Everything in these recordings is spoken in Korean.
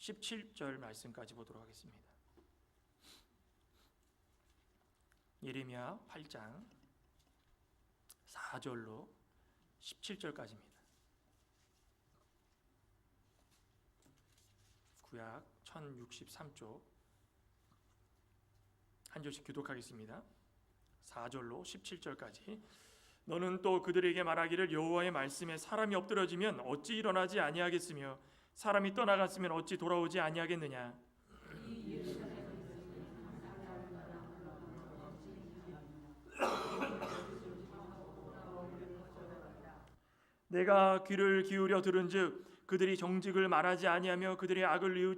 17절 말씀까지 보도록 하겠습니다. 예레미야 8장 4절로 17절까지입니다. 구약 1063쪽 한 절씩 교독하겠습니다. 4절로 17절까지. 너는 또 그들에게 말하기를 여호와의 말씀에 사람이 엎드러지면 어찌 일어나지 아니하겠으며 사람이 떠나갔으면 어찌 돌아오지 아니하겠느냐. 내가 귀를 기울여 들은즉 그들이 정직을 말하지 아니하며 그들의 악을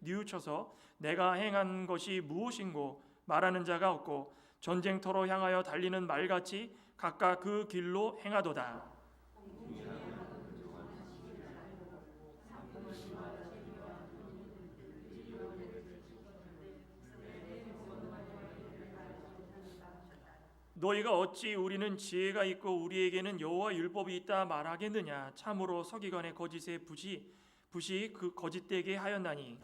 뉘우쳐서 내가 행한 것이 무엇인고 말하는 자가 없고 전쟁터로 향하여 달리는 말같이 각각 그 길로 행하도다. 너희가 어찌 우리는 지혜가 있고 우리에게는 여호와 율법이 있다 말하겠느냐. 참으로 서기관의 거짓의 붓이 그 거짓되게 하였나니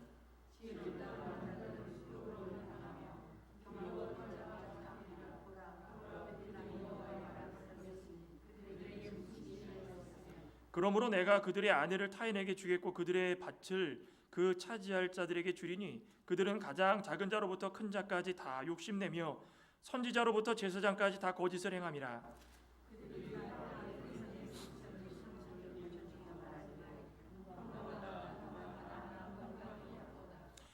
그러므로 내가 그들의 아내를 타인에게 주겠고 그들의 밭을 그 차지할 자들에게 주리니 그들은 가장 작은 자로부터 큰 자까지 다 욕심내며 선지자로부터 제사장까지 다 거짓을 행함이라.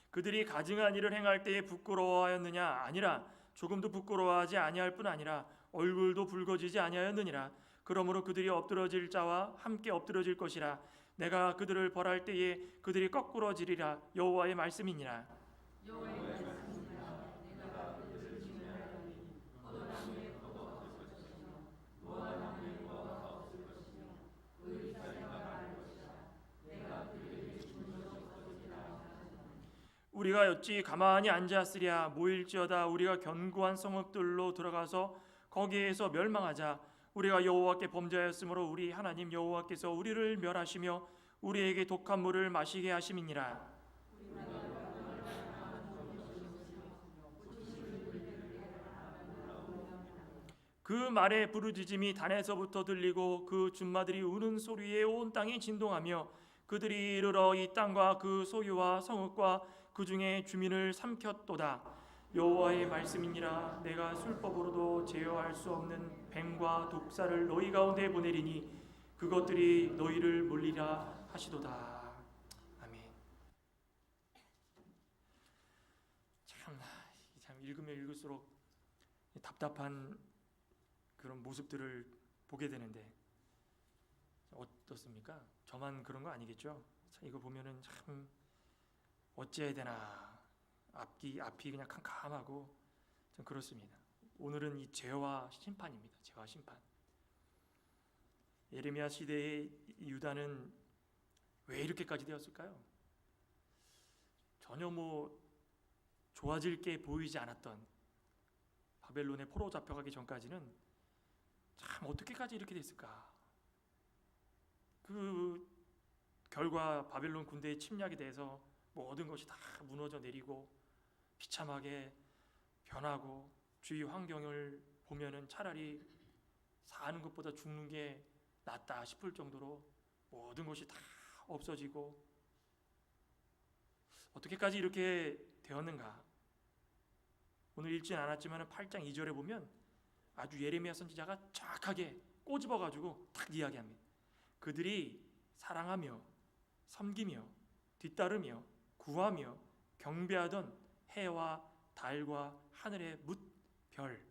그들이 가증한 일을 행할 때에 부끄러워하였느냐? 아니라 조금도 부끄러워하지 아니할 뿐 아니라 얼굴도 붉어지지 아니하였느니라. 그러므로 그들이 엎드러질 자와 함께 엎드러질 것이라. 내가 그들을 벌할 때에 그들이 거꾸러지리라. 여호와의 말씀이니라. 우리가 어찌 가만히 앉았으랴. 모일지어다 우리가 견고한 성읍들로 들어가서 거기에서 멸망하자. 우리가 여호와께 범죄하였으므로 우리 하나님 여호와께서 우리를 멸하시며 우리에게 독한 물을 마시게 하심이니라. 그 말에 부르짖음이 단에서부터 들리고 그 준마들이 우는 소리에 온 땅이 진동하며 그들이 이르러 이 땅과 그 소유와 성읍과 그 중에 주민을 삼켰도다. 여호와의 말씀이니라. 내가 술법으로도 제어할 수 없는 뱀과 독사를 너희 가운데 보내리니 그것들이 너희를 물리라 하시도다. 아멘. 참 읽으면 읽을수록 답답한 그런 모습들을 보게 되는데 어떻습니까? 저만 그런 거 아니겠죠? 이거 보면은 참 어찌해야 되나, 앞이 그냥 캄캄하고 좀 그렇습니다. 오늘은 이 죄와 심판입니다. 죄와 심판. 예레미야 시대의 유다는 왜 이렇게까지 되었을까요? 전혀 좋아질 게 보이지 않았던 바벨론의 포로 잡혀가기 전까지는 참 어떻게까지 이렇게 됐을까? 그 결과 바벨론 군대의 침략에 대해서 모든 것이 다 무너져 내리고 비참하게 변하고 주위 환경을 보면은 차라리 사는 것보다 죽는 게 낫다 싶을 정도로 모든 것이 다 없어지고 어떻게까지 이렇게 되었는가? 오늘 읽진 않았지만 8장 2절에 보면 아주 예레미야 선지자가 정확하게 꼬집어가지고 딱 이야기합니다. 그들이 사랑하며 섬기며 뒤따르며 구하며 경배하던 해와 달과 하늘의 뭇별.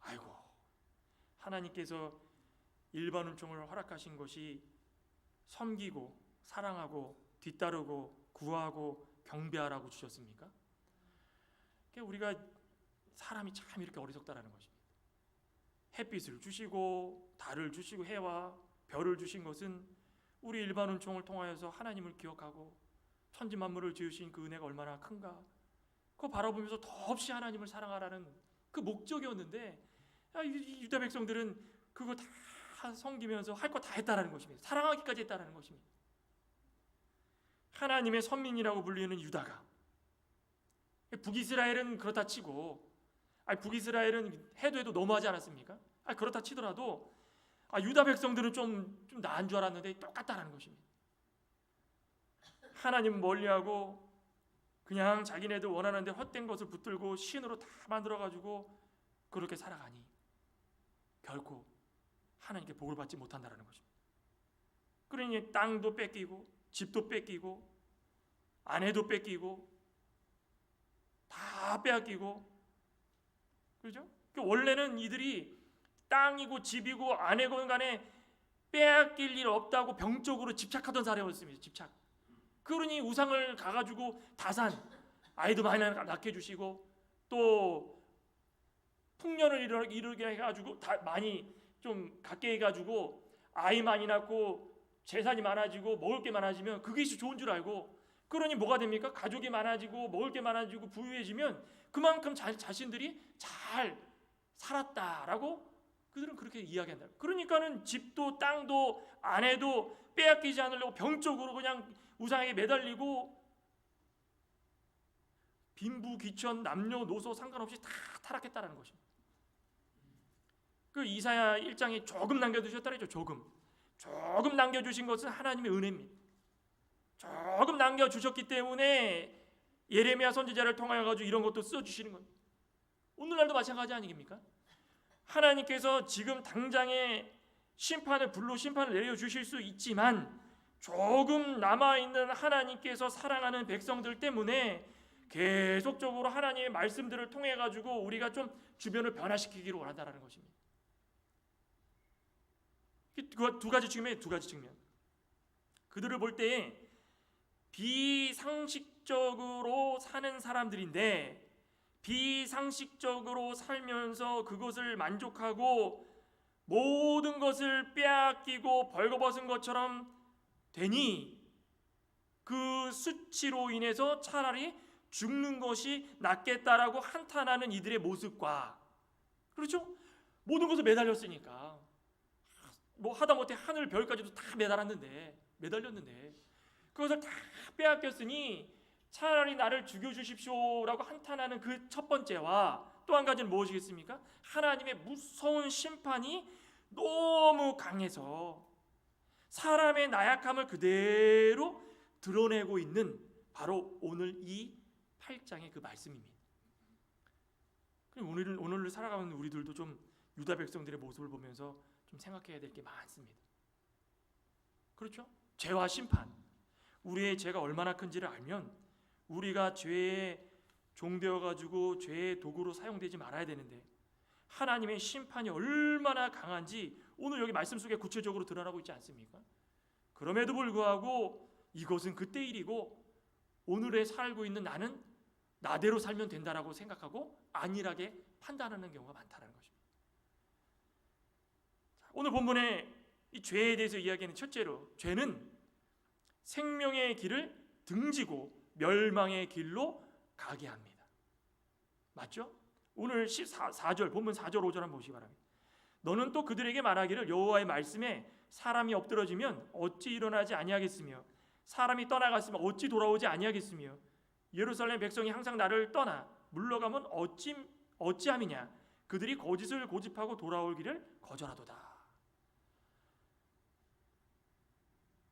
아이고, 하나님께서 일반 은총을 허락하신 것이 섬기고 사랑하고 뒤따르고 구하고 경배하라고 주셨습니까? 그러니까 우리가 사람이 참 이렇게 어리석다라는 것입니다. 햇빛을 주시고 달을 주시고 해와 별을 주신 것은 우리 일반 은총을 통하여서 하나님을 기억하고 천지 만물을 지으신 그 은혜가 얼마나 큰가, 그거 바라보면서 더없이 하나님을 사랑하라는 그 목적이었는데 유다 백성들은 그거 다 섬기면서 할 거 다 했다라는 것입니다. 사랑하기까지 했다라는 것입니다. 하나님의 선민이라고 불리는 유다가, 북이스라엘은 그렇다 치고, 북이스라엘은 해도 너무하지 않았습니까? 그렇다 치더라도 유다 백성들은 좀 나은 줄 알았는데 똑같다라는 것입니다. 하나님 멀리하고 그냥 자기네들 원하는 데 헛된 것을 붙들고 신으로 다 만들어가지고 그렇게 살아가니 결코 하나님께 복을 받지 못한다는 것입니다. 그러니 땅도 뺏기고 집도 뺏기고 아내도 뺏기고 다 빼앗기고, 그렇죠? 원래는 이들이 땅이고 집이고 아내건 간에 빼앗길 일 없다고 병적으로 집착하던 사람이었습니다. 집착. 그러니 우상을 가가지고 다산, 아이도 많이 낳게 해주시고 또 풍년을 이루게 해가지고 많이 좀 갖게 해가지고 아이 많이 낳고 재산이 많아지고 먹을 게 많아지면 그것이 좋은 줄 알고, 그러니 뭐가 됩니까? 가족이 많아지고 먹을 게 많아지고 부유해지면 그만큼 자신들이 잘 살았다라고 그들은 그렇게 이야기한다. 그러니까는 집도 땅도 아내도 빼앗기지 않으려고 병적으로 그냥 우상에게 매달리고 빈부 귀천 남녀노소 상관없이 다 타락했다라는 것입니다. 그 이사야 1장에 조금 남겨두셨다 그랬죠. 조금 남겨주신 것은 하나님의 은혜입니다. 조금 남겨주셨기 때문에 예레미야 선지자를 통하여 가지고 이런 것도 써주시는 겁니다. 오늘날도 마찬가지 아니겠습니까? 하나님께서 지금 당장에 심판을 내려주실 수 있지만 조금 남아있는 하나님께서 사랑하는 백성들 때문에 계속적으로 하나님의 말씀들을 통해 가지고 우리가 좀 주변을 변화시키기를 원한다는 것입니다. 두 가지 측면. 그들을 볼 때에 비상식적으로 사는 사람들인데, 비상식적으로 살면서 그것을 만족하고 모든 것을 빼앗기고 벌거벗은 것처럼 되니 그 수치로 인해서 차라리 죽는 것이 낫겠다라고 한탄하는 이들의 모습과, 그렇죠? 모든 것을 매달렸으니까 뭐 하다못해 하늘 별까지도 다 매달렸는데 그것을 다 빼앗겼으니 차라리 나를 죽여주십시오라고 한탄하는 그 첫 번째와, 또 한 가지는 무엇이겠습니까? 하나님의 무서운 심판이 너무 강해서 사람의 나약함을 그대로 드러내고 있는 바로 오늘 이 8장의 그 말씀입니다. 오늘을 살아가는 우리들도 좀 유다 백성들의 모습을 보면서 좀 생각해야 될 게 많습니다. 그렇죠? 죄와 심판, 우리의 죄가 얼마나 큰지를 알면 우리가 죄의 종되어 가지고 죄의 도구로 사용되지 말아야 되는데 하나님의 심판이 얼마나 강한지 오늘 여기 말씀 속에 구체적으로 드러나고 있지 않습니까? 그럼에도 불구하고 이것은 그때 일이고 오늘에 살고 있는 나는 나대로 살면 된다라고 생각하고 안일하게 판단하는 경우가 많다는 것입니다. 오늘 본문에 이 죄에 대해서 이야기하는 첫째로, 죄는 생명의 길을 등지고 멸망의 길로 가게 합니다. 맞죠? 오늘 4절 본문 4절 5절 한번 보시기 바랍니다. 너는 또 그들에게 말하기를 여호와의 말씀에 사람이 엎드러지면 어찌 일어나지 아니하겠으며 사람이 떠나갔으면 어찌 돌아오지 아니하겠으며 예루살렘 백성이 항상 나를 떠나 물러가면 어찌함이냐 그들이 거짓을 고집하고 돌아올 길을 거절하도다.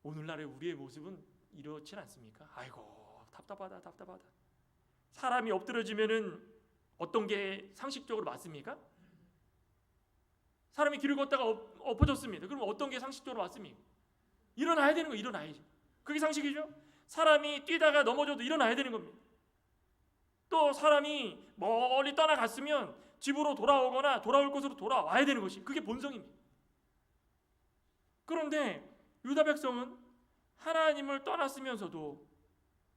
오늘날의 우리의 모습은 이렇지 않습니까? 아이고 답답하다. 사람이 엎드러지면은 어떤 게 상식적으로 맞습니까? 사람이 길을 걷다가 엎어졌습니다. 그럼 어떤 게 상식적으로 맞습니까? 일어나야 되는 거, 일어나야지. 그게 상식이죠. 사람이 뛰다가 넘어져도 일어나야 되는 겁니다. 또 사람이 멀리 떠나갔으면 집으로 돌아오거나 돌아올 곳으로 돌아와야 되는 것이 그게 본성입니다. 그런데 유다 백성은 하나님을 떠났으면서도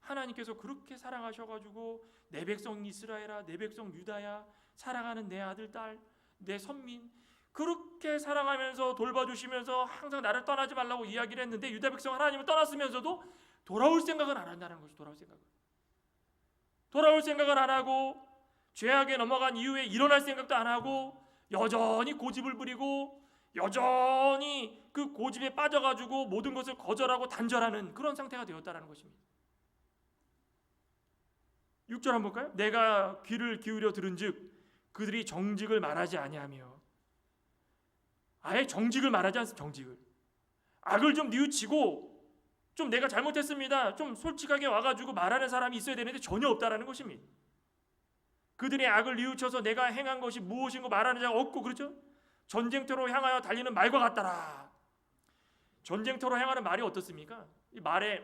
하나님께서 그렇게 사랑하셔가지고 내 백성 이스라엘아, 내 백성 유다야, 사랑하는 내 아들 딸, 내 선민, 그렇게 사랑하면서 돌봐주시면서 항상 나를 떠나지 말라고 이야기를 했는데 유다 백성 하나님을 떠났으면서도 돌아올 생각은 안 한다는 것이, 돌아올 생각을 안 하고 죄악에 넘어간 이후에 일어날 생각도 안 하고 여전히 고집을 부리고 여전히 그 고집에 빠져가지고 모든 것을 거절하고 단절하는 그런 상태가 되었다는 것입니다. 6절 한번 볼까요? 내가 귀를 기울여 들은즉 그들이 정직을 말하지 아니하며. 아예 정직을 말하지 않습니다. 정직을. 악을 좀 뉘우치고 좀 내가 잘못했습니다, 좀 솔직하게 와가지고 말하는 사람이 있어야 되는데 전혀 없다라는 것입니다. 그들의 악을 뉘우쳐서 내가 행한 것이 무엇인고 말하는 자가 없고, 그렇죠? 전쟁터로 향하여 달리는 말과 같더라. 전쟁터로 향하는 말이 어떻습니까? 이 말에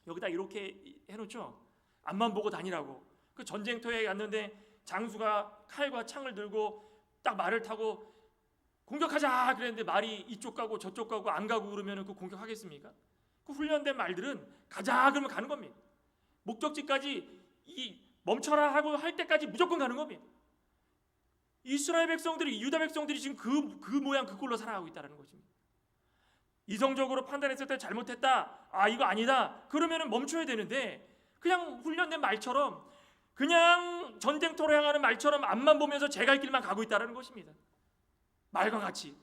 여기다 이렇게 해놓죠. 앞만 보고 다니라고. 그 전쟁터에 갔는데 장수가 칼과 창을 들고 딱 말을 타고 공격하자 그랬는데 말이 이쪽 가고 저쪽 가고 안 가고 그러면 그 공격하겠습니까? 그 훈련된 말들은 가자 그러면 가는 겁니다. 목적지까지 멈춰라 하고 할 때까지 무조건 가는 겁니다. 이스라엘 백성들이, 유다 백성들이 지금 그 모양 그 꼴로 살아가고 있다는 것입니다. 이성적으로 판단했을 때 잘못했다, 이거 아니다 그러면 멈춰야 되는데 그냥 훈련된 말처럼, 그냥 전쟁터로 향하는 말처럼 앞만 보면서 제 갈 길만 가고 있다는 것입니다. 말과 같이.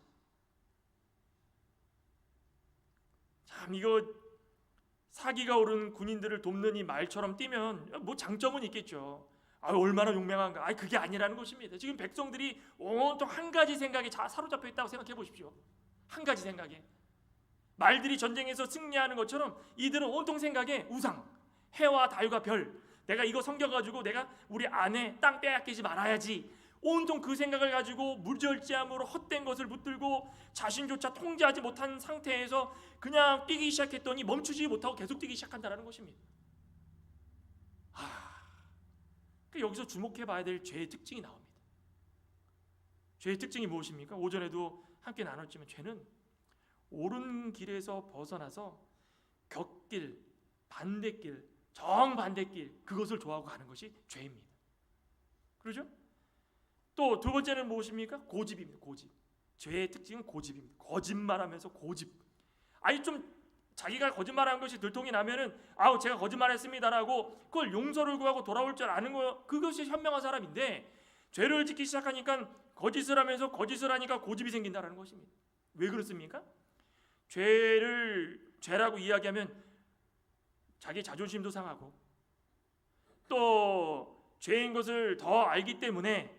참, 이거 사기가 오른 군인들을 돕는 이 말처럼 뛰면 뭐 장점은 있겠죠. 얼마나 용맹한가. 그게 아니라는 것입니다. 지금 백성들이 온통 한 가지 생각에 사로잡혀 있다고 생각해 보십시오. 한 가지 생각에. 말들이 전쟁에서 승리하는 것처럼 이들은 온통 생각에 우상, 해와 달과 별, 내가 이거 섬겨가지고 내가 우리 아내 땅 빼앗기지 말아야지, 온통 그 생각을 가지고 무절제함으로 헛된 것을 붙들고 자신조차 통제하지 못한 상태에서 그냥 뛰기 시작했더니 멈추지 못하고 계속 뛰기 시작한다는 것입니다. 여기서 주목해 봐야 될 죄의 특징이 나옵니다. 죄의 특징이 무엇입니까? 오전에도 함께 나눴지만 죄는 옳은 길에서 벗어나서 곁길, 반대길, 정반대길, 그것을 좋아하고 가는 것이 죄입니다. 그렇죠? 또 두 번째는 무엇입니까? 고집입니다. 고집. 죄의 특징은 고집입니다. 거짓말하면서 고집. 좀 자기가 거짓말한 것이 들통이 나면은 제가 거짓말했습니다라고 그걸 용서를 구하고 돌아올 줄 아는 거, 그것이 현명한 사람인데 죄를 짓기 시작하니까 거짓을 하면서 거짓을 하니까 고집이 생긴다는 것입니다. 왜 그렇습니까? 죄라고 이야기하면 자기 자존심도 상하고 또 죄인 것을 더 알기 때문에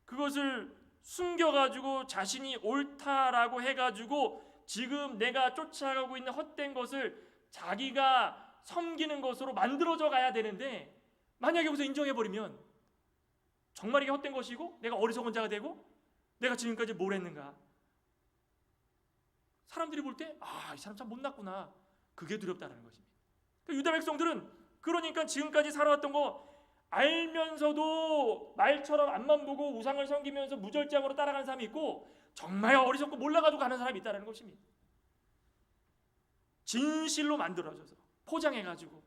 그것을 숨겨가지고 자신이 옳다라고 해가지고 지금 내가 쫓아가고 있는 헛된 것을 자기가 섬기는 것으로 만들어져 가야 되는데, 만약에 여기서 인정해버리면 정말 이게 헛된 것이고 내가 어리석은 자가 되고 내가 지금까지 뭘 했는가, 사람들이 볼 때 이 사람 참 못났구나, 그게 두렵다는 것입니다. 유다 백성들은 그러니까 지금까지 살아왔던 거 알면서도 말처럼 앞만 보고 우상을 섬기면서 무절제함으로 따라가는 사람이 있고, 정말 어리석고 몰라가지고 가는 사람이 있다는 것입니다. 진실로 만들어져서 포장해가지고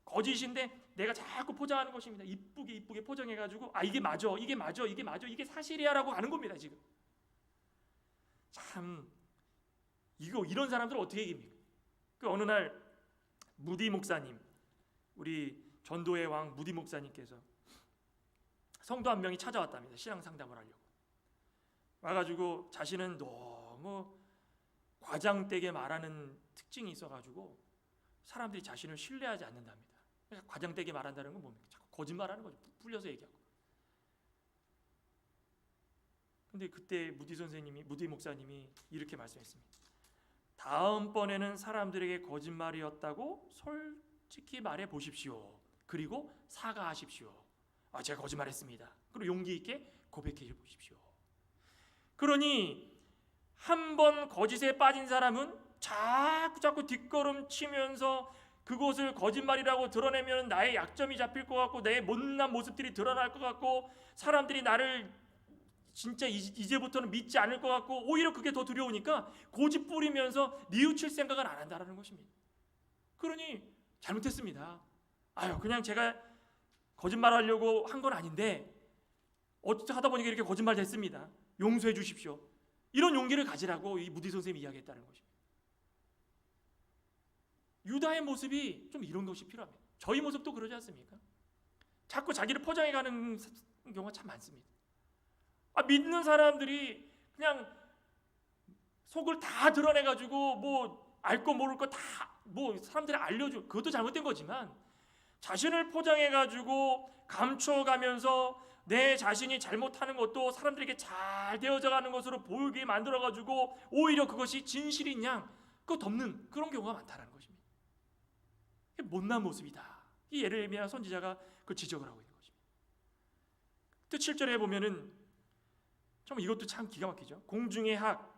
거짓인데 내가 자꾸 포장하는 것입니다. 이쁘게 포장해가지고 이게 맞아, 이게 맞아, 이게 맞아, 이게 사실이야라고 하는 겁니다. 지금 참 이런 사람들 어떻게 이깁니까? 어느 날 무디 목사님, 우리 전도의 왕 무디 목사님께서 성도 한 명이 찾아왔답니다. 신앙 상담을 하려고 와가지고 자신은 너무 과장되게 말하는 특징이 있어가지고 사람들이 자신을 신뢰하지 않는답니다. 그러니까 과장되게 말한다는 건 뭡니까? 자꾸 거짓말하는 거죠. 풀려서 얘기하고. 근데 그때 무디 목사님이 이렇게 말씀했습니다. 다음번에는 사람들에게 거짓말이었다고 솔직히 말해 보십시오. 그리고 사과하십시오. 제가 거짓말했습니다. 그리고 용기 있게 고백해 보십시오. 그러니 한 번 거짓에 빠진 사람은 자꾸 뒷걸음치면서 그것을 거짓말이라고 드러내면 나의 약점이 잡힐 것 같고 내 못난 모습들이 드러날 것 같고 사람들이 나를 진짜 이제부터는 믿지 않을 것 같고 오히려 그게 더 두려우니까 고집 부리면서 뉘우칠 생각을 안 한다는 것입니다. 그러니 잘못했습니다. 그냥 제가 거짓말하려고 한 건 아닌데 어떻게 하다 보니까 이렇게 거짓말 됐습니다. 용서해 주십시오. 이런 용기를 가지라고 이 무디 선생님이 이야기했다는 것입니다. 유다의 모습이 좀 이런 것이 필요합니다. 저희 모습도 그러지 않습니까? 자꾸 자기를 포장해가는 경우가 참 많습니다. 믿는 사람들이 그냥 속을 다 드러내가지고 뭐 알 거 모를 거 다 뭐 사람들이 알려줘, 그것도 잘못된 거지만 자신을 포장해가지고 감춰가면서 내 자신이 잘못하는 것도 사람들에게 잘 되어져 가는 것으로 보이게 만들어가지고 오히려 그것이 진실인 양 그거 덮는 그런 경우가 많다는 것입니다. 못난 모습이다. 이 예레미야 선지자가 그 지적을 하고 있는 것입니다. 또 7절에 보면은 참 이것도 참 기가 막히죠. 공중의 학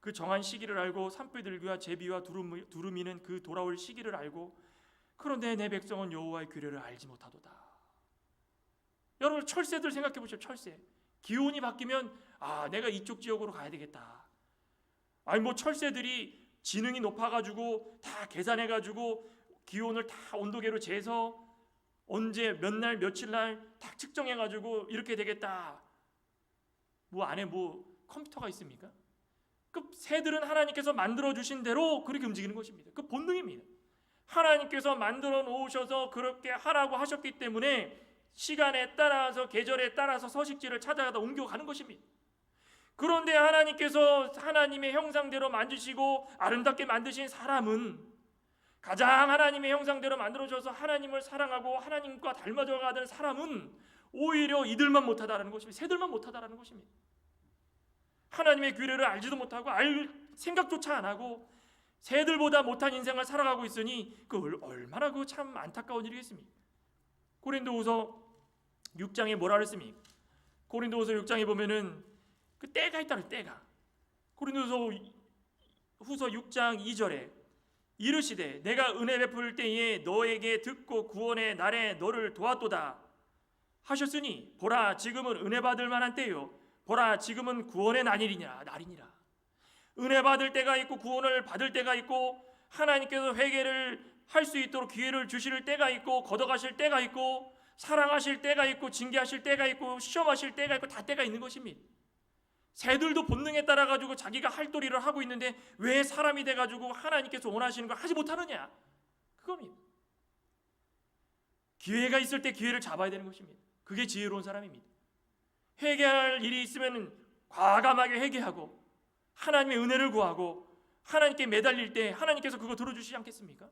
그 정한 시기를 알고 산불들과 제비와 두루미는 그 돌아올 시기를 알고 그런데 내 백성은 여호와의 규례를 알지 못하도다. 여러분 철새들 생각해 보십시오. 철새 기온이 바뀌면 내가 이쪽 지역으로 가야 되겠다. 아니 뭐 철새들이 지능이 높아가지고 다 계산해가지고 기온을 다 온도계로 재서 언제 몇 날 며칠 날 딱 측정해가지고 이렇게 되겠다. 뭐 안에 뭐 컴퓨터가 있습니까? 그 새들은 하나님께서 만들어 주신 대로 그렇게 움직이는 것입니다. 그 본능입니다. 하나님께서 만들어 놓으셔서 그렇게 하라고 하셨기 때문에 시간에 따라서 계절에 따라서 서식지를 찾아가다 옮겨가는 것입니다. 그런데 하나님께서 하나님의 형상대로 만드시고 아름답게 만드신 사람은 가장 하나님의 형상대로 만들어져서 하나님을 사랑하고 하나님과 닮아져 가는 사람은 오히려 이들만 못하다라는 것입니다. 새들만 못하다라는 것입니다. 하나님의 규례를 알지도 못하고 알 생각조차 안 하고 새들보다 못한 인생을 살아가고 있으니 그 얼마나 그 참 안타까운 일이겠습니까? 고린도후서 6장에 뭐라 그랬습니까? 고린도후서 6장에 보면은 그 때가 있다는 때가. 고린도후서 6장 2절에 이르시되 내가 은혜 베풀 때에 너에게 듣고 구원의 날에 너를 도왔도다 하셨으니 보라 지금은 은혜 받을 만한 때요 보라 지금은 구원의 날이니라. 은혜 받을 때가 있고 구원을 받을 때가 있고 하나님께서 회개를 할 수 있도록 기회를 주실 때가 있고 걷어가실 때가 있고 사랑하실 때가 있고 징계하실 때가 있고 시험하실 때가 있고 다 때가 있는 것입니다. 새들도 본능에 따라 가지고 자기가 할 도리를 하고 있는데 왜 사람이 돼 가지고 하나님께서 원하시는 걸 하지 못하느냐? 그겁니다. 기회가 있을 때 기회를 잡아야 되는 것입니다. 그게 지혜로운 사람입니다. 회개할 일이 있으면 과감하게 회개하고 하나님의 은혜를 구하고 하나님께 매달릴 때 하나님께서 그거 들어주시지 않겠습니까?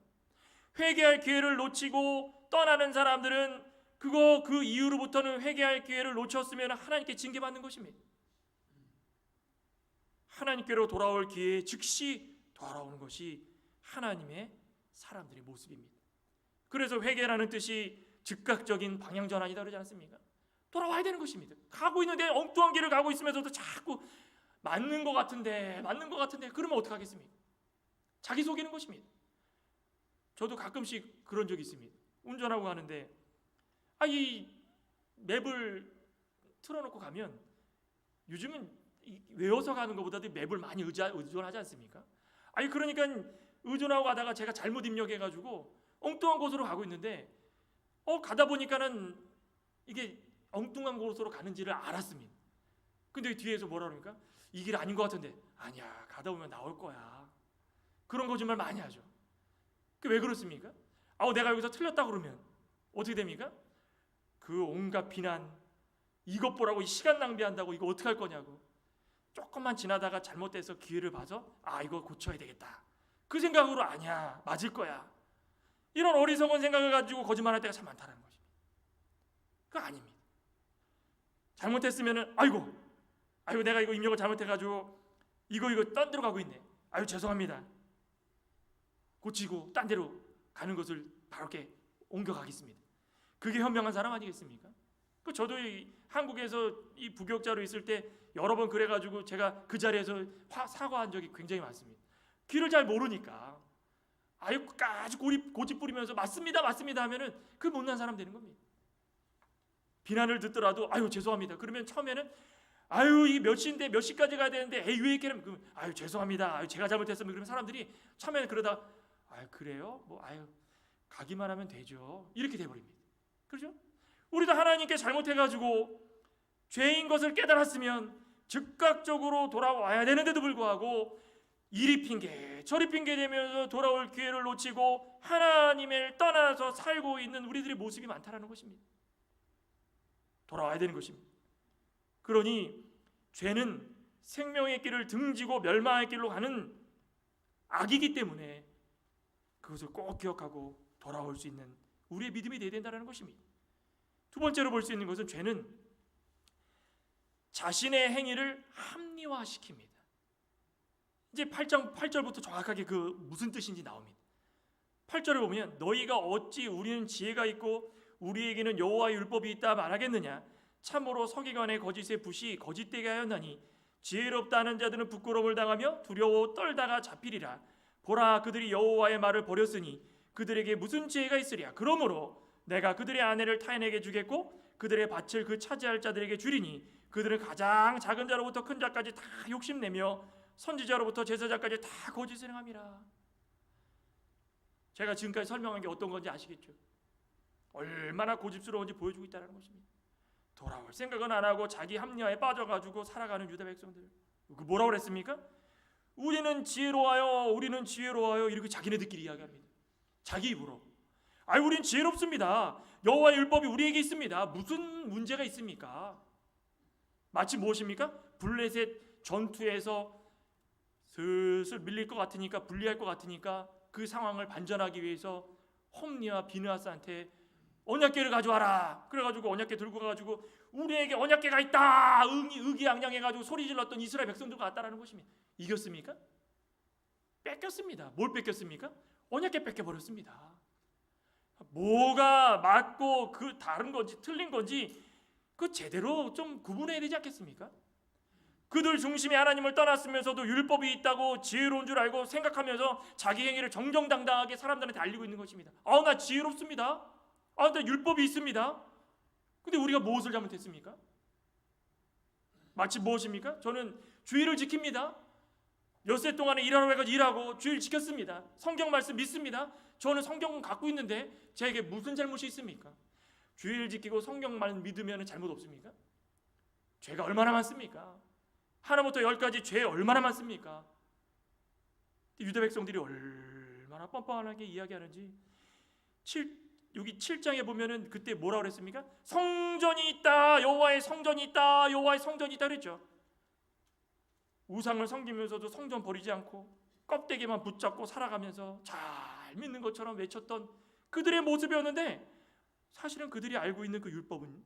회개할 기회를 놓치고 떠나는 사람들은 그 이후로부터는 회개할 기회를 놓쳤으면 하나님께 징계받는 것입니다. 하나님께로 돌아올 기회에 즉시 돌아오는 것이 하나님의 사람들의 모습입니다. 그래서 회개라는 뜻이 즉각적인 방향 전환이다 그러지 않습니까? 돌아와야 되는 것입니다. 가고 있는데 엉뚱한 길을 가고 있으면서도 자꾸 맞는 것 같은데 그러면 어떡하겠습니까? 자기 속이는 것입니다. 저도 가끔씩 그런 적이 있습니다. 운전하고 가는데 이 맵을 틀어놓고 가면 요즘은 외워서 가는 것보다도 맵을 많이 의존하지 않습니까? 그러니까 의존하고 가다가 제가 잘못 입력해가지고 엉뚱한 곳으로 가고 있는데 가다 보니까는 이게 엉뚱한 곳으로 가는지를 알았습니다. 근데 뒤에서 뭐라 그러니까 이 길 아닌 것 같은데 아니야 가다 보면 나올 거야. 그런 거짓말 많이 하죠. 왜 그렇습니까? 내가 여기서 틀렸다 그러면 어떻게 됩니까? 그 온갖 비난 이것 보라고 시간 낭비한다고 이거 어떻게 할 거냐고 조금만 지나다가 잘못돼서 기회를 봐서 이거 고쳐야 되겠다 그 생각으로 아니야 맞을 거야 이런 어리석은 생각을 가지고 거짓말할 때가 참 많다는 것입니다. 그거 아닙니다. 잘못했으면은 아이고 내가 이거 입력을 잘못해가지고 이거 딴 데로 가고 있네. 죄송합니다. 고치고 딴 데로 가는 것을 바로 이렇게 옮겨가겠습니다. 그게 현명한 사람 아니겠습니까? 저도 한국에서 이 부격자로 있을 때 여러 번 그래가지고 제가 그 자리에서 사과한 적이 굉장히 많습니다. 길을 잘 모르니까 아주 고집 부리면서 맞습니다 하면은 그 못난 사람 되는 겁니다. 비난을 듣더라도 죄송합니다. 그러면 처음에는 이 몇 시인데 몇 시까지 가야 되는데 왜 이렇게 하면 죄송합니다. 제가 잘못했으면 그러면 사람들이 처음에는 그러다 그래요? 가기만 하면 되죠. 이렇게 돼버립니다. 그렇죠? 우리도 하나님께 잘못해가지고 죄인 것을 깨달았으면 즉각적으로 돌아와야 되는데도 불구하고 이리 핑계 저리 핑계 대면서 돌아올 기회를 놓치고 하나님을 떠나서 살고 있는 우리들의 모습이 많다는 것입니다. 돌아와야 되는 것입니다. 그러니 죄는 생명의 길을 등지고 멸망의 길로 가는 악이기 때문에 그것을 꼭 기억하고 돌아올 수 있는 우리의 믿음이 되어야 된다는 것입니다. 두 번째로 볼 수 있는 것은 죄는 자신의 행위를 합리화시킵니다. 이제 8절부터 정확하게 그 무슨 뜻인지 나옵니다. 8절을 보면 너희가 어찌 우리는 지혜가 있고 우리에게는 여호와의 율법이 있다 말하겠느냐. 참으로 서기관의 거짓의 붓이 거짓되게 하였나니 지혜롭다 하는 자들은 부끄러움을 당하며 두려워 떨다가 잡히리라. 보라, 그들이 여호와의 말을 버렸으니 그들에게 무슨 지혜가 있으랴. 그러므로 내가 그들의 아내를 타인에게 주겠고 그들의 밭을 그 차지할 자들에게 주리니 그들은 가장 작은 자로부터 큰 자까지 다 욕심내며 선지자로부터 제사장까지 다 거짓을 행함이라. 제가 지금까지 설명한 게 어떤 건지 아시겠죠? 얼마나 고집스러운지 보여주고 있다는 것입니다. 돌아올 생각은 안 하고 자기 합리화에 빠져가지고 살아가는 유다 백성들. 뭐라고 그랬습니까? 우리는 지혜로워요, 우리는 지혜로워요, 이렇게 자기네들끼리 이야기합니다. 자기 입으로. 우린 지혜롭습니다. 여호와의 율법이 우리에게 있습니다. 무슨 문제가 있습니까? 마치 무엇입니까? 블레셋 전투에서 슬슬 밀릴 것 같으니까, 불리할 것 같으니까 그 상황을 반전하기 위해서 홈리와 비느하스한테 언약궤를 가져와라. 그래가지고 언약궤 들고 가가지고 우리에게 언약궤가 있다, 의기양양해가지고 소리 질렀던 이스라엘 백성들과 같다라는 것입니다. 이겼습니까? 뺏겼습니다. 뭘 뺏겼습니까? 언약궤 뺏겨버렸습니다. 뭐가 맞고 그 다른 건지 틀린 건지 그 제대로 좀 구분해야 되지 않겠습니까? 그들 중심에 하나님을 떠났으면서도 율법이 있다고 지혜로운 줄 알고 생각하면서 자기 행위를 정정당당하게 사람들한테 알리고 있는 것입니다. 나 지혜롭습니다. 나 율법이 있습니다. 근데 우리가 무엇을 잘못했습니까? 마치 무엇입니까? 저는 주일을 지킵니다. 엿새 동안에 일하러 해가지고 일하고 주일 지켰습니다. 성경 말씀 믿습니다. 저는 성경은 갖고 있는데 제게 무슨 잘못이 있습니까? 주일 지키고 성경만 믿으면 잘못 없습니까? 죄가 얼마나 많습니까? 하나부터 열까지 죄 얼마나 많습니까? 유다 백성들이 얼마나 뻔뻔하게 이야기하는지 여기 7장에 보면은 그때 뭐라고 그랬습니까? 성전이 있다, 여호와의 성전이 있다, 여호와의 성전이 있다 그랬죠. 우상을 섬기면서도 성전 버리지 않고 껍데기만 붙잡고 살아가면서 잘 믿는 것처럼 외쳤던 그들의 모습이었는데, 사실은 그들이 알고 있는 그 율법은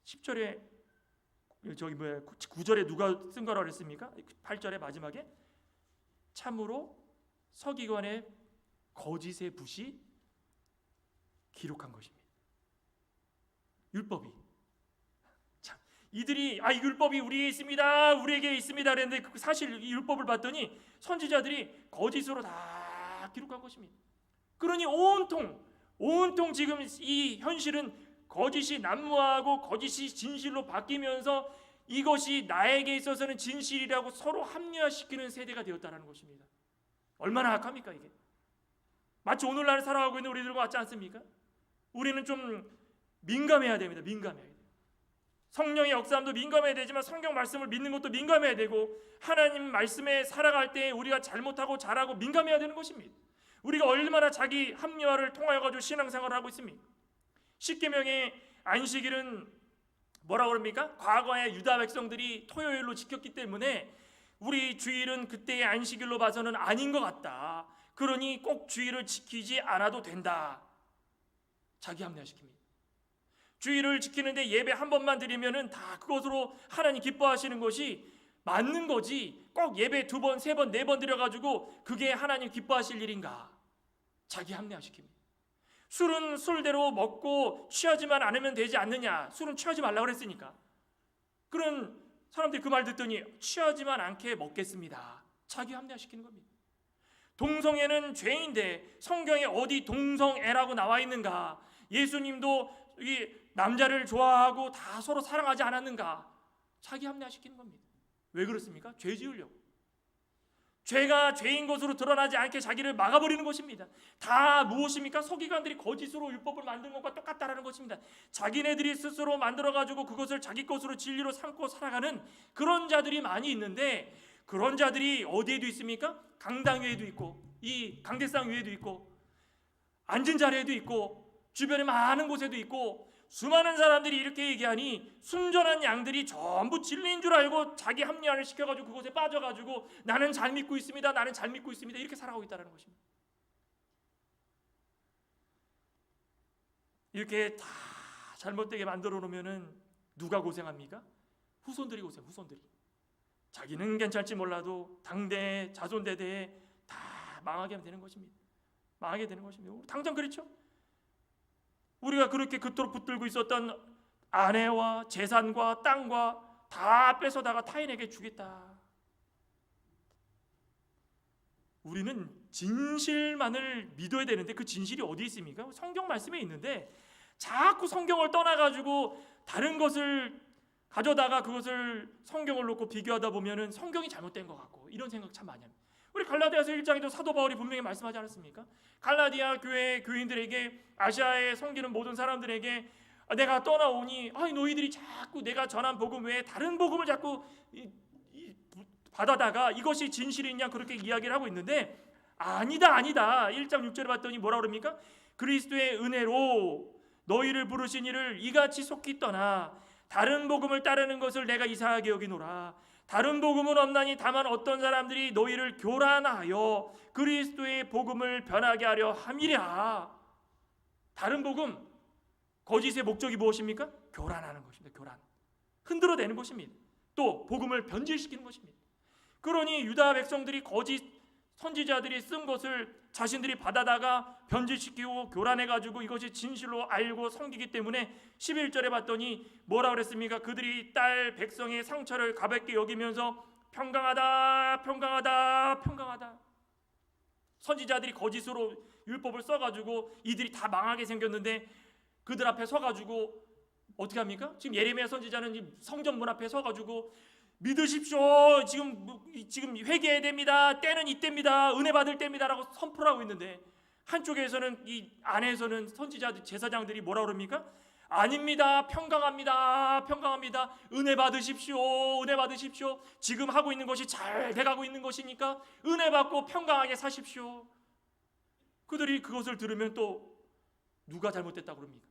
10절에 9절에 누가 쓴 거라고 그랬습니까? 8절의 마지막에 참으로 서기관의 거짓의 붓이 기록한 것입니다. 율법이. 참, 이들이 이 율법이 우리에게 있습니다, 우리에게 있습니다 그랬는데 사실 이 율법을 봤더니 선지자들이 거짓으로 다 기록한 것입니다. 그러니 온통 지금 이 현실은 거짓이 난무하고 거짓이 진실로 바뀌면서 이것이 나에게 있어서는 진실이라고 서로 합리화시키는 세대가 되었다는 것입니다. 얼마나 악합니까 이게? 마치 오늘날 살아가고 있는 우리들과 같지 않습니까? 우리는 좀 민감해야 됩니다. 민감해야 돼요. 성령의 역사함도 민감해야 되지만 성경 말씀을 믿는 것도 민감해야 되고, 하나님 말씀에 살아갈 때 우리가 잘못하고 잘하고 민감해야 되는 것입니다. 우리가 얼마나 자기 합리화를 통하여 가지고 신앙생활을 하고 있습니까? 십계명의 안식일은 뭐라고 그럽니까? 과거에 유다 백성들이 토요일로 지켰기 때문에 우리 주일은 그때의 안식일로 봐서는 아닌 것 같다. 그러니 꼭 주일을 지키지 않아도 된다. 자기 합리화시킵니다. 주일을 지키는데 예배 한 번만 드리면은 다 그것으로 하나님 기뻐하시는 것이 맞는 거지, 꼭 예배 2번, 3번, 4번 드려가지고 그게 하나님 기뻐하실 일인가? 자기 합리화시킵니다. 술은 술대로 먹고 취하지만 않으면 되지 않느냐? 술은 취하지 말라고 그랬으니까. 그런 사람들이 그 말 듣더니 취하지만 않게 먹겠습니다. 자기 합리화시키는 겁니다. 동성애는 죄인데 성경에 어디 동성애라고 나와 있는가? 예수님도 이 남자를 좋아하고 다 서로 사랑하지 않았는가? 자기 합리화시키는 겁니다. 왜 그렇습니까? 죄 지으려고. 죄가 죄인 것으로 드러나지 않게 자기를 막아버리는 것입니다. 다 무엇입니까? 서기관들이 거짓으로 율법을 만든 것과 똑같다라는 것입니다. 자기네들이 스스로 만들어가지고 그것을 자기 것으로 진리로 삼고 살아가는 그런 자들이 많이 있는데, 그런 자들이 어디에도 있습니까? 강당 위에도 있고, 이 강대상 위에도 있고, 앉은 자리에도 있고, 주변에 많은 곳에도 있고, 수많은 사람들이 이렇게 얘기하니 순전한 양들이 전부 진리인 줄 알고 자기 합리화를 시켜가지고 그것에 빠져가지고 나는 잘 믿고 있습니다, 나는 잘 믿고 있습니다, 이렇게 살아가고 있다는 것입니다. 이렇게 다 잘못되게 만들어 놓으면은 누가 고생합니까? 후손들이 후손들이. 자기는 괜찮지 몰라도 당대 자손대대에 다 망하게 되는 것입니다. 망하게 되는 것입니다. 당장 그렇죠? 우리가 그렇게 그토록 붙들고 있었던 아내와 재산과 땅과 다 뺏어다가 타인에게 주겠다. 우리는 진실만을 믿어야 되는데 그 진실이 어디 있습니까? 성경 말씀에 있는데 자꾸 성경을 떠나가지고 다른 것을 가져다가 그것을 성경을 놓고 비교하다 보면은 성경이 잘못된 것 같고 이런 생각 참 많이 합니다. 우리 갈라디아서 1장에도 사도 바울이 분명히 말씀하지 않았습니까? 갈라디아 교회 교인들에게, 아시아에 섬기는 모든 사람들에게 내가 떠나오니 너희들이 자꾸 내가 전한 복음 외에 다른 복음을 자꾸 받아다가 이것이 진실이냐 그렇게 이야기를 하고 있는데 아니다 1장 6절에 봤더니 뭐라 그럽니까? 그리스도의 은혜로 너희를 부르신 이를 이같이 속히 떠나 다른 복음을 따르는 것을 내가 이상하게 여기노라. 다른 복음은 없나니 다만 어떤 사람들이 너희를 교란하여 그리스도의 복음을 변하게 하려 함이랴. 다른 복음, 거짓의 목적이 무엇입니까? 교란하는 것입니다. 교란, 흔들어대는 것입니다. 또 복음을 변질시키는 것입니다. 그러니 유다 백성들이 거짓 선지자들이 쓴 것을 자신들이 받아다가 변질시키고 교란해가지고 이것이 진실로 알고 섬기기 때문에 11절에 봤더니 뭐라 그랬습니까? 그들이 딸 백성의 상처를 가볍게 여기면서 평강하다 평강하다 평강하다. 선지자들이 거짓으로 율법을 써가지고 이들이 다 망하게 생겼는데 그들 앞에 서가지고 어떻게 합니까? 지금 예레미야 선지자는 성전 문 앞에 서가지고 믿으십시오. 지금 회개해야 됩니다. 때는 이때입니다. 은혜 받을 때입니다라고 선포를 하고 있는데 한쪽에서는 이 안에서는 선지자들 제사장들이 뭐라 그럽니까? 아닙니다. 평강합니다. 평강합니다. 은혜 받으십시오. 은혜 받으십시오. 지금 하고 있는 것이 잘 돼가고 있는 것이니까 은혜 받고 평강하게 사십시오. 그들이 그것을 들으면 또 누가 잘못됐다고 그럽니까?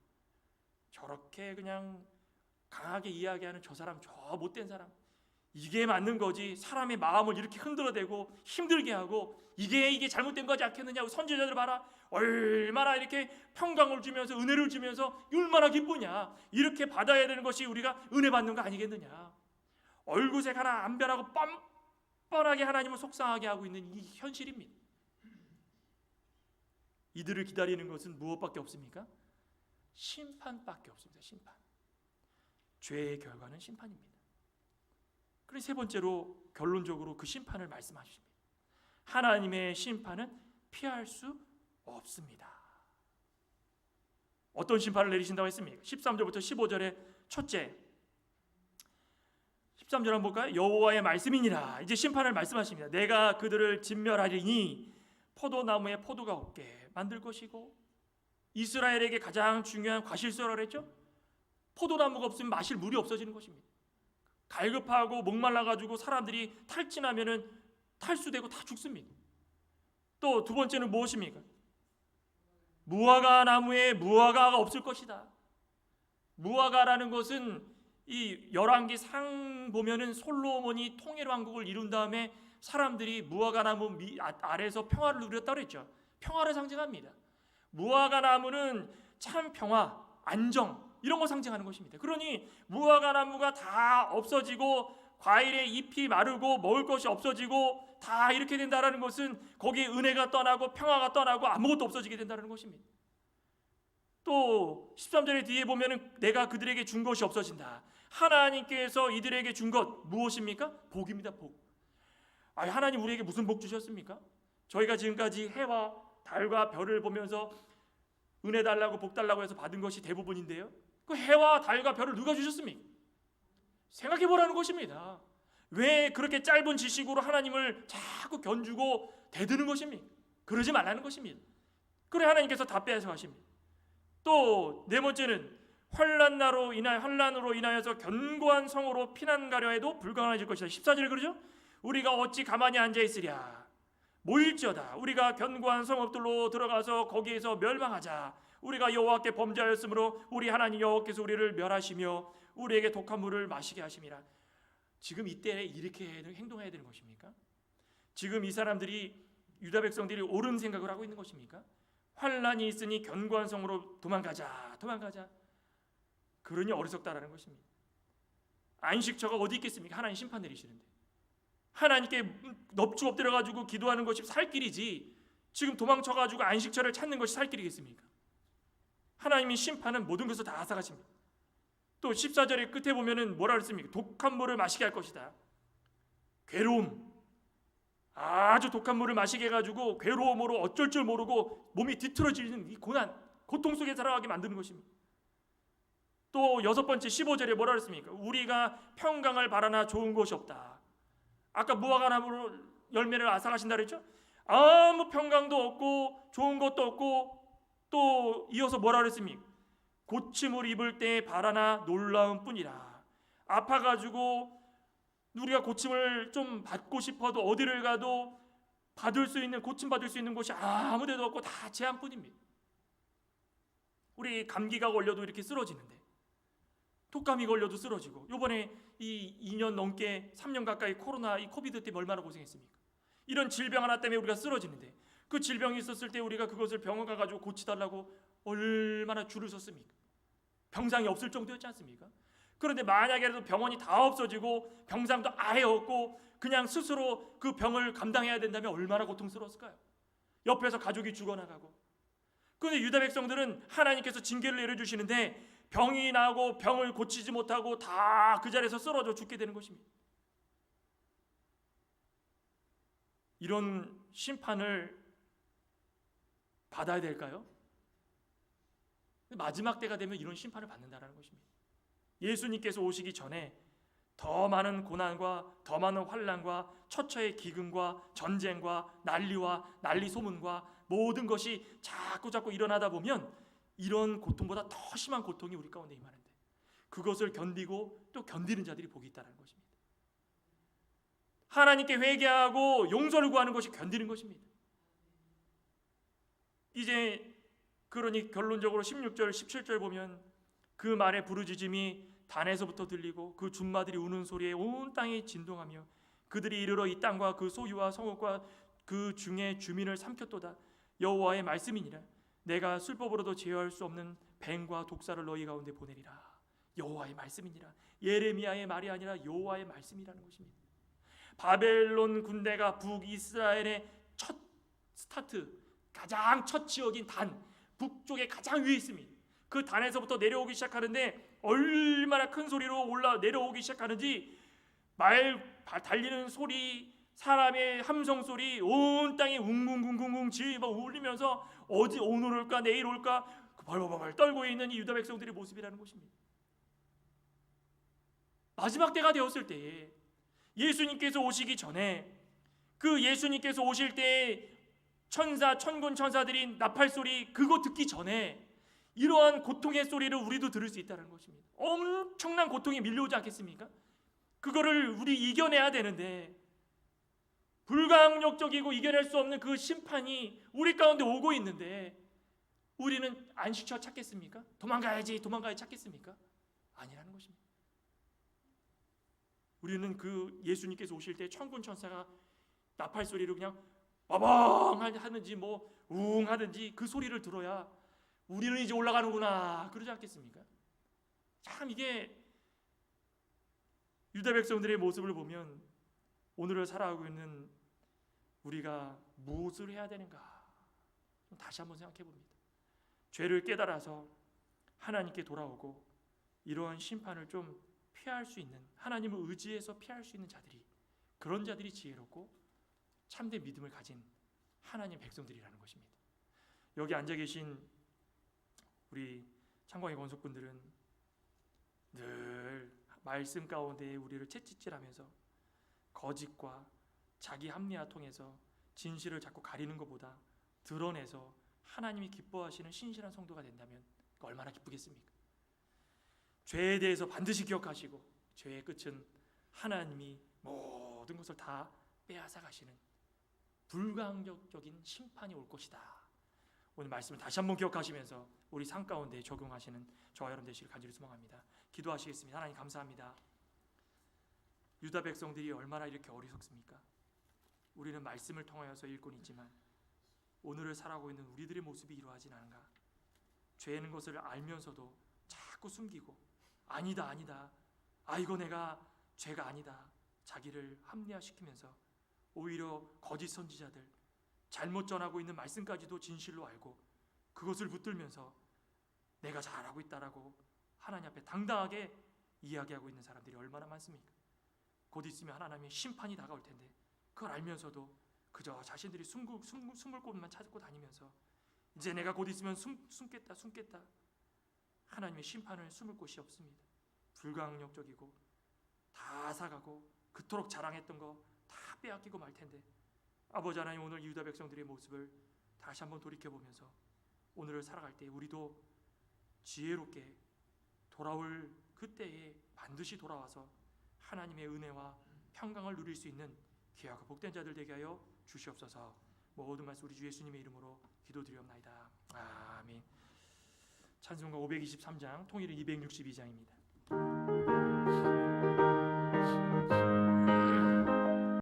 저렇게 그냥 강하게 이야기하는 저 사람, 저 못된 사람, 이게 맞는 거지. 사람의 마음을 이렇게 흔들어대고 힘들게 하고 이게 잘못된 거지 않겠느냐고. 선지자들 봐라, 얼마나 이렇게 평강을 주면서 은혜를 주면서 얼마나 기쁘냐. 이렇게 받아야 되는 것이 우리가 은혜 받는 거 아니겠느냐. 얼굴색 하나 안 변하고 뻔뻔하게 하나님을 속상하게 하고 있는 이 현실입니다. 이들을 기다리는 것은 무엇밖에 없습니까? 심판밖에 없습니다. 심판. 죄의 결과는 심판입니다. 그래서 세 번째로 결론적으로 그 심판을 말씀하십니다. 하나님의 심판은 피할 수 없습니다. 어떤 심판을 내리신다고 했습니까? 13절부터 15절의 첫째, 13절 한번 볼까요? 여호와의 말씀이니라. 이제 심판을 말씀하십니다. 내가 그들을 진멸하리니 포도나무에 포도가 없게 만들 것이고, 이스라엘에게 가장 중요한 과실소라 그랬죠? 포도나무가 없으면 마실 물이 없어지는 것입니다. 갈급하고 목말라가지고 사람들이 탈진하면은 탈수되고 다 죽습니다. 또 두 번째는 무엇입니까? 무화과 나무에 무화과가 없을 것이다. 무화과라는 것은 이 열왕기 상 보면은 솔로몬이 통일 왕국을 이룬 다음에 사람들이 무화과 나무 아래에서 평화를 누렸다고 그랬죠. 평화를 상징합니다. 무화과 나무는 참 평화, 안정 이런 거 상징하는 것입니다. 그러니 무화과 나무가 다 없어지고 과일의 잎이 마르고 먹을 것이 없어지고 다 이렇게 된다는 것은 거기에 은혜가 떠나고 평화가 떠나고 아무것도 없어지게 된다는 것입니다. 또 13절의 뒤에 보면은 내가 그들에게 준 것이 없어진다. 하나님께서 이들에게 준 것 무엇입니까? 복입니다. 복. 하나님 우리에게 무슨 복 주셨습니까? 저희가 지금까지 해와 달과 별을 보면서 은혜 달라고 복 달라고 해서 받은 것이 대부분인데요. 그 해와 달과 별을 누가 주셨습니까? 생각해 보라는 것입니다. 왜 그렇게 짧은 지식으로 하나님을 자꾸 견주고 대드는 것입니까? 그러지 말라는 것입니다. 그래 하나님께서 다 빼앗아 가십니다. 또 네 번째는 환난으로 인하여서 견고한 성으로 피난 가려 해도 불가능해질 것이다. 14절 그러죠? 우리가 어찌 가만히 앉아 있으랴. 모일지어다. 우리가 견고한 성읍들로 들어가서 거기에서 멸망하자. 우리가 여호와께 범죄하였으므로 우리 하나님 여호와께서 우리를 멸하시며 우리에게 독한 물을 마시게 하심이라. 지금 이때 이렇게 행동해야 되는 것입니까? 지금 이 사람들이 유다 백성들이 옳은 생각을 하고 있는 것입니까? 환난이 있으니 견고한 성으로 도망가자. 그러니 어리석다라는 것입니다. 안식처가 어디 있겠습니까? 하나님 심판 내리시는데. 하나님께 넙죽 엎드려가지고 기도하는 것이 살 길이지, 지금 도망쳐가지고 안식처를 찾는 것이 살 길이겠습니까? 하나님의 심판은 모든 것을 다 앗아가십니다. 또 14절의 끝에 보면은 뭐라 그랬습니까? 독한 물을 마시게 할 것이다. 괴로움, 아주 독한 물을 마시게 해가지고 괴로움으로 어쩔 줄 모르고 몸이 뒤틀어지는 이 고난, 고통 속에 살아가게 만드는 것입니다. 또 여섯 번째 15절에 뭐라 그랬습니까? 우리가 평강을 바라나 좋은 것이 없다. 아까 무화과나무로 열매를 앗아가신다 그랬죠? 아무 평강도 없고 좋은 것도 없고, 또 이어서 뭐라 그랬습니까? 고침을 입을 때 바라나 놀라운 뿐이라. 아파가지고 우리가 고침을 좀 받고 싶어도 어디를 가도 받을 수 있는, 고침 받을 수 있는 곳이 아무 데도 없고 다 제한뿐입니다. 우리 감기가 걸려도 이렇게 쓰러지는데, 독감이 걸려도 쓰러지고, 요번에 이 2년 넘게 3년 가까이 코로나, 이 코비드 때문에 얼마나 고생했습니까? 이런 질병 하나 때문에 우리가 쓰러지는데, 그 질병이 있었을 때 우리가 그것을 병원 가가지고 고치달라고 얼마나 줄을 섰습니까? 병상이 없을 정도였지 않습니까? 그런데 만약에라도 병원이 다 없어지고 병상도 아예 없고 그냥 스스로 그 병을 감당해야 된다면 얼마나 고통스러웠을까요? 옆에서 가족이 죽어나가고. 그런데 유다 백성들은 하나님께서 징계를 내려주시는데 병이 나고 병을 고치지 못하고 다 그 자리에서 쓰러져 죽게 되는 것입니다. 이런 심판을 받아야 될까요? 마지막 때가 되면 이런 심판을 받는다는 것입니다. 예수님께서 오시기 전에 더 많은 고난과 더 많은 환난과 처처의 기근과 전쟁과 난리와 난리 소문과 모든 것이 자꾸 일어나다 보면 이런 고통보다 더 심한 고통이 우리 가운데 임하는데, 그것을 견디고 또 견디는 자들이 복이 있다는 것입니다. 하나님께 회개하고 용서를 구하는 것이 견디는 것입니다. 이제 그러니 결론적으로 16절 17절 보면 그 말의 부르짖음이 단에서부터 들리고 그 준마들이 우는 소리에 온 땅이 진동하며 그들이 이르러 이 땅과 그 소유와 성읍과 그 중에 주민을 삼켰도다. 여호와의 말씀이니라. 내가 술법으로도 제어할 수 없는 뱀과 독사를 너희 가운데 보내리라. 여호와의 말씀이니라. 예레미야의 말이 아니라 여호와의 말씀이라는 것입니다. 바벨론 군대가 북이스라엘의 첫 스타트, 가장 첫 지역인 단, 북쪽에 가장 위에 있습니다. 그 단에서부터 내려오기 시작하는데 얼마나 큰 소리로 올라 내려오기 시작하는지, 말 달리는 소리, 사람의 함성 소리, 온 땅이 웅웅웅웅웅 지막 울리면서 어디 오늘 올까 내일 올까 벌벌벌 떨고 있는 이 유다 백성들의 모습이라는 것입니다. 마지막 때가 되었을 때에 예수님께서 오시기 전에, 그 예수님께서 오실 때 천사, 천군 천사들이 나팔 소리 그거 듣기 전에 이러한 고통의 소리를 우리도 들을 수 있다는 것입니다. 엄청난 고통이 밀려오지 않겠습니까? 그거를 우리 이겨내야 되는데, 불가항력적이고 이겨낼 수 없는 그 심판이 우리 가운데 오고 있는데 우리는 안식처 찾겠습니까? 도망가야지 찾겠습니까? 아니라는 것입니다. 우리는 그 예수님께서 오실 때 천군 천사가 나팔 소리를 그냥 빠방 하든지 뭐 웅 하든지 그 소리를 들어야 우리는 이제 올라가는구나 그러지 않겠습니까? 참 이게 유다 백성들의 모습을 보면 오늘을 살아가고 있는 우리가 무엇을 해야 되는가 다시 한번 생각해 봅니다. 죄를 깨달아서 하나님께 돌아오고 이러한 심판을 좀 피할 수 있는, 하나님을 의지해서 피할 수 있는 자들이, 그런 자들이 지혜롭고 참된 믿음을 가진 하나님 백성들이라는 것입니다. 여기 앉아 계신 우리 창광의 권속분들은 늘 말씀 가운데 우리를 채찍질하면서 거짓과 자기 합리화 통해서 진실을 자꾸 가리는 것보다 드러내서 하나님이 기뻐하시는 신실한 성도가 된다면 얼마나 기쁘겠습니까? 죄에 대해서 반드시 기억하시고 죄의 끝은 하나님이 모든 것을 다 빼앗아 가시는 불가항력적인 심판이 올 것이다. 오늘 말씀을 다시 한번 기억하시면서 우리 삶 가운데 적용하시는 저와 여러분 되시길 간절히 소망합니다. 기도하시겠습니다. 하나님 감사합니다. 유다 백성들이 얼마나 이렇게 어리석습니까? 우리는 말씀을 통하여서 읽고는 있지만 오늘을 살아가고 있는 우리들의 모습이 이러하진 않은가? 죄는 것을 알면서도 자꾸 숨기고 아니다 아니다, 이거 내가 죄가 아니다, 자기를 합리화시키면서 오히려 거짓 선지자들, 잘못 전하고 있는 말씀까지도 진실로 알고 그것을 붙들면서 내가 잘하고 있다라고 하나님 앞에 당당하게 이야기하고 있는 사람들이 얼마나 많습니까? 곧 있으면 하나님의 심판이 다가올 텐데 그걸 알면서도 그저 자신들이 숨을 곳만 찾고 다니면서 이제 내가 곧 있으면 숨겠다 하나님의 심판을 숨을 곳이 없습니다. 불강력적이고 다 사가고 그토록 자랑했던 거 다 빼앗기고 말 텐데 아버지 하나님, 오늘 유다 백성들의 모습을 다시 한번 돌이켜보면서 오늘을 살아갈 때 우리도 지혜롭게 돌아올 그때에 반드시 돌아와서 하나님의 은혜와 평강을 누릴 수 있는 귀하고 복된 자들 되게 하여 주시옵소서. 모든 말씀 우리 주 예수님의 이름으로 기도드리옵나이다. 아멘. 찬송가 523장, 통일은 262장입니다.